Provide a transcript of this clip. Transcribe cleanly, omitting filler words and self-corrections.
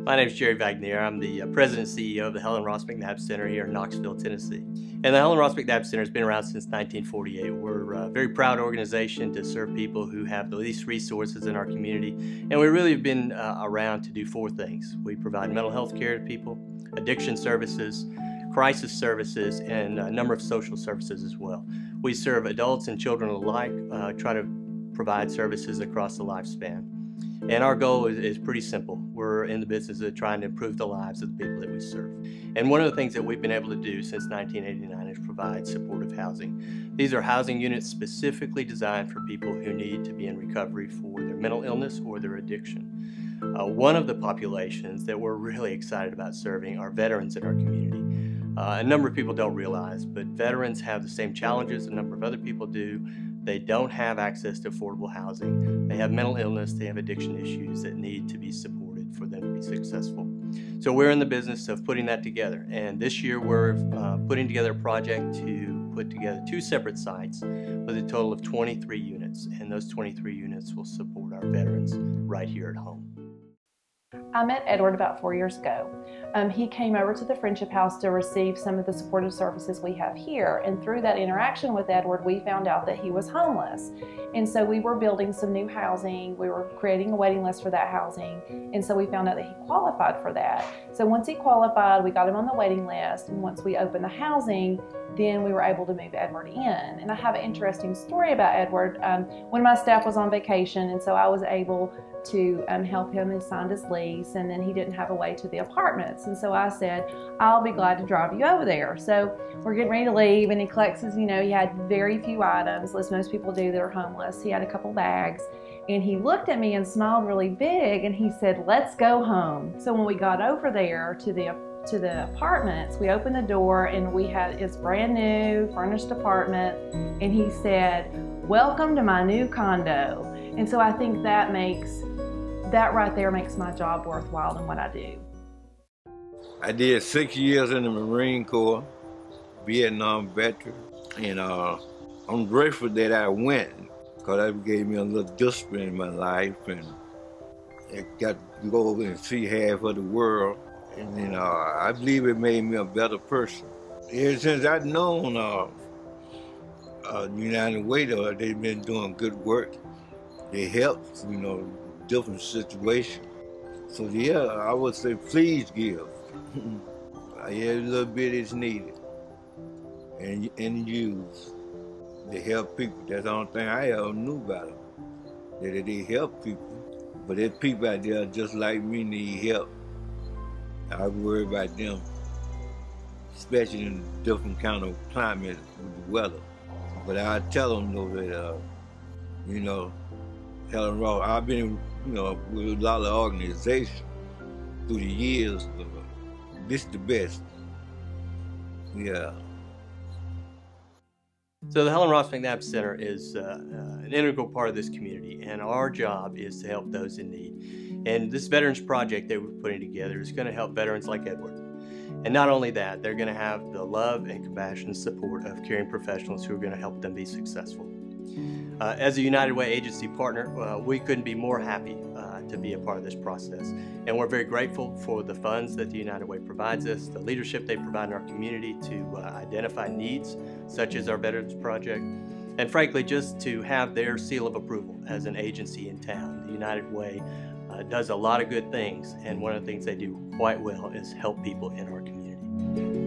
My name is Jerry Wagner. I'm the President and CEO of the Helen McNabb Center here in Knoxville, Tennessee. And the Helen McNabb Center has been around since 1948. We're a very proud organization to serve people who have the least resources in our community. And we really have been around to do four things. We provide mental health care to people, addiction services, crisis services, and a number of social services as well. We serve adults and children alike, try to provide services across the lifespan. And our goal is pretty simple. We're in the business of trying to improve the lives of the people that we serve. And one of the things that we've been able to do since 1989 is provide supportive housing. These are housing units specifically designed for people who need to be in recovery for their mental illness or their addiction. One of the populations that we're really excited about serving are veterans in our community. A number of people don't realize, but veterans have the same challenges a number of other people do. They don't have access to affordable housing. They have mental illness, they have addiction issues that need to be supported for them to be successful. So we're in the business of putting that together. And this year we're putting together a project to put together 2 separate sites with a total of 23 units. And those 23 units will support our veterans right here at home. I met Edward about 4 years ago. He came over to the Friendship House to receive some of the supportive services we have here, and through that interaction with Edward, we found out that he was homeless. And so we were building some new housing, we were creating a waiting list for that housing, and so we found out that he qualified for that. So once he qualified, we got him on the waiting list, and once we opened the housing, then we were able to move Edward in. And I have an interesting story about Edward. One of my staff was on vacation, and so I was able to help him. He signed his lease, and then he didn't have a way to the apartments. And so I said, I'll be glad to drive you over there. So we're getting ready to leave, and he collects his, he had very few items, as most people do that are homeless. He had a couple bags, and he looked at me and smiled really big, and he said, let's go home. So when we got over there to the apartments, we opened the door, and we had his brand new furnished apartment, and he said, welcome to my new condo. And so I think that right there makes my job worthwhile in what I do. I did 6 years in the Marine Corps, Vietnam veteran, and I'm grateful that I went, because that gave me a little discipline in my life, and I got to go over and see half of the world, and I believe it made me a better person. Ever since I've known United Way, they've been doing good work. They helped, different situations. So yeah, I would say please give. Every little bit is needed and used to help people. That's the only thing I ever knew about them, that they help people. But there's people out there just like me need help. I worry about them, especially in different kind of climate with the weather. But I tell them though that, Helen Ross, I've been, with a lot of organizations through the years, but this is the best. Yeah. So the Helen McNabb Center is an integral part of this community, and our job is to help those in need. And this Veterans Project that we're putting together is going to help veterans like Edward. And not only that, they're going to have the love and compassion and support of caring professionals who are going to help them be successful. As a United Way agency partner, we couldn't be more happy to be a part of this process. And we're very grateful for the funds that the United Way provides us, the leadership they provide in our community to identify needs, such as our Veterans Project, and frankly, just to have their seal of approval as an agency in town. The United Way does a lot of good things, and one of the things they do quite well is help people in our community.